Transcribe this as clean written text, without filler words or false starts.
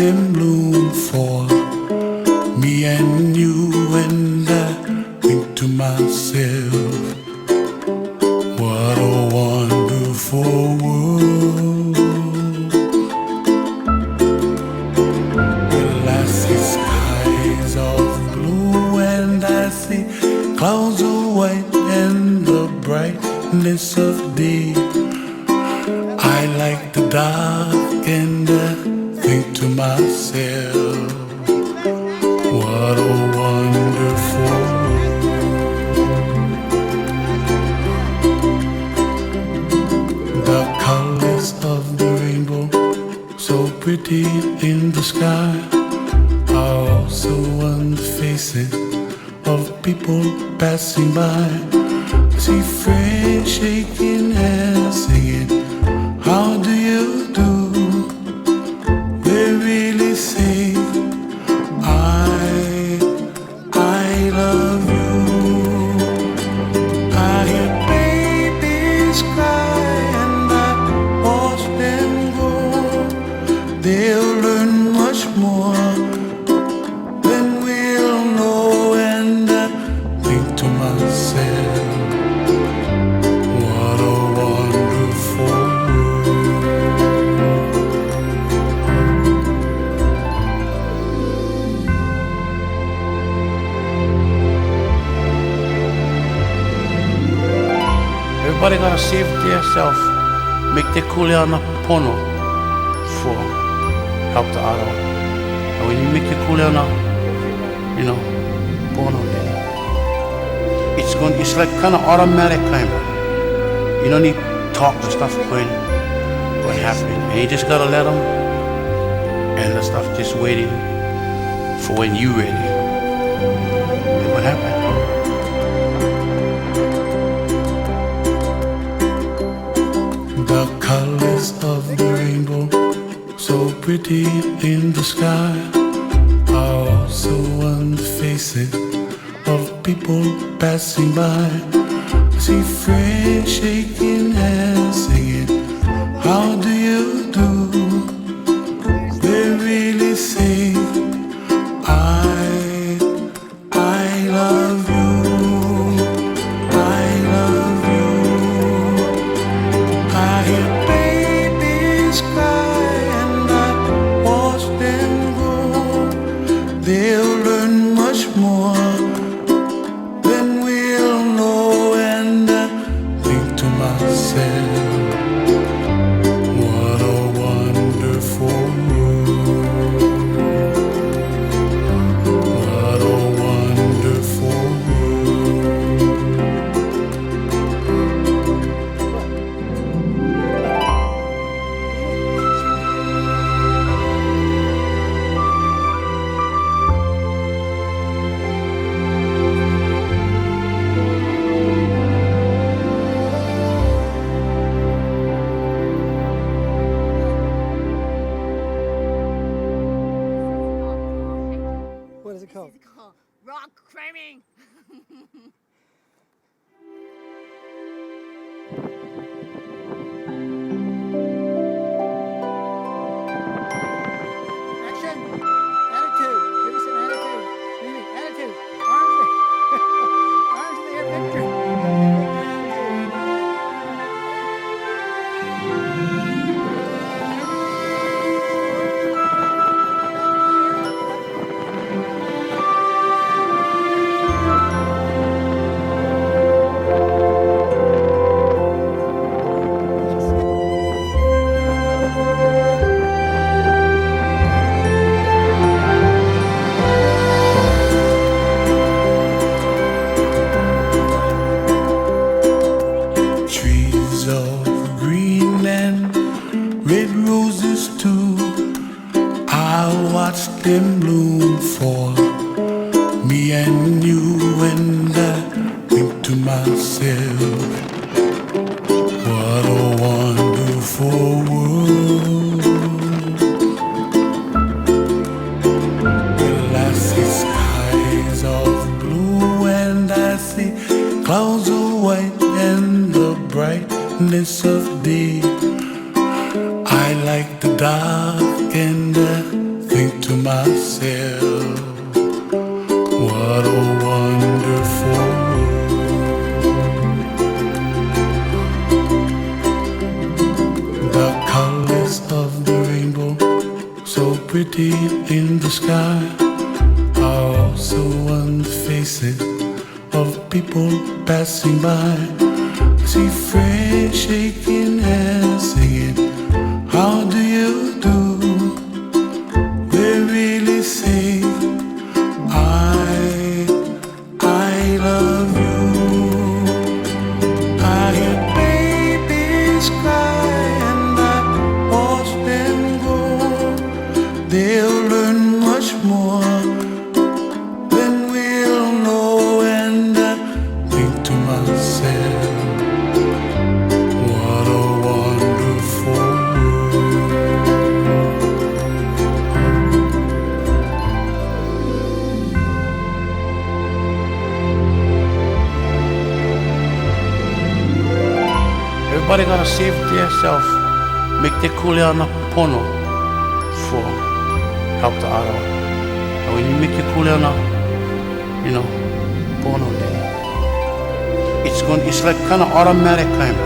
them bloom for me and you, and I think to myself, what a wonderful world. Well, I see skies of blue and I see clouds of white and the brightness of day. I like the dark and I think to myself, what a wonderful world. The colors of the rainbow, so pretty in the sky, are also on the faces of people passing by. I see friends shaking hands, singing, how do you do? They really say, I love you. I hear babies cry and I watch them grow. They'll learn much more than we'll know, and I think to myself, what a wonderful world. Everybody gotta save themselves, make their kuleana pono for help the other one. And when you make your kuleana, pono, then it's like kind of automatic kind of. You don't need talk and stuff when what happened. And you just gotta let them, and the stuff just waiting for when you ready. And what happened? The colors of the rainbow, so pretty in the sky, are also on the faces of people passing by. I see friends shaking hands, singing, how do you do? They really say, I love you. I love you. I hear babies cry and I watch them grow. They'll learn much more than we'll know, and I think to myself, what a wonderful world. What a wonderful world. What is it called? This is called rock climbing. Action! Attitude! Give me some attitude. Mimi, attitude. Arms in arms in the air, Victor. Trees of green and red roses too, I watch them bloom for me and you, and I think to myself, what a wonderful world. Well, I see skies of blue and I see clouds of white and the brightness of day. I like the dark and I think myself, what a wonderful world. The colors of the rainbow, so pretty in the sky, are also on the faces of people passing by. I see friends shaking hands, singing, how do you do? They really say, I love you. I hear babies cry and I watch them grow. They'll learn much more than we'll know, and I think to myself, what a wonderful world. Everybody gotta save themselves. Make the kuleana pono for help the other one. And when you make your kuleana, pono, then it's like kind of automatic kind of.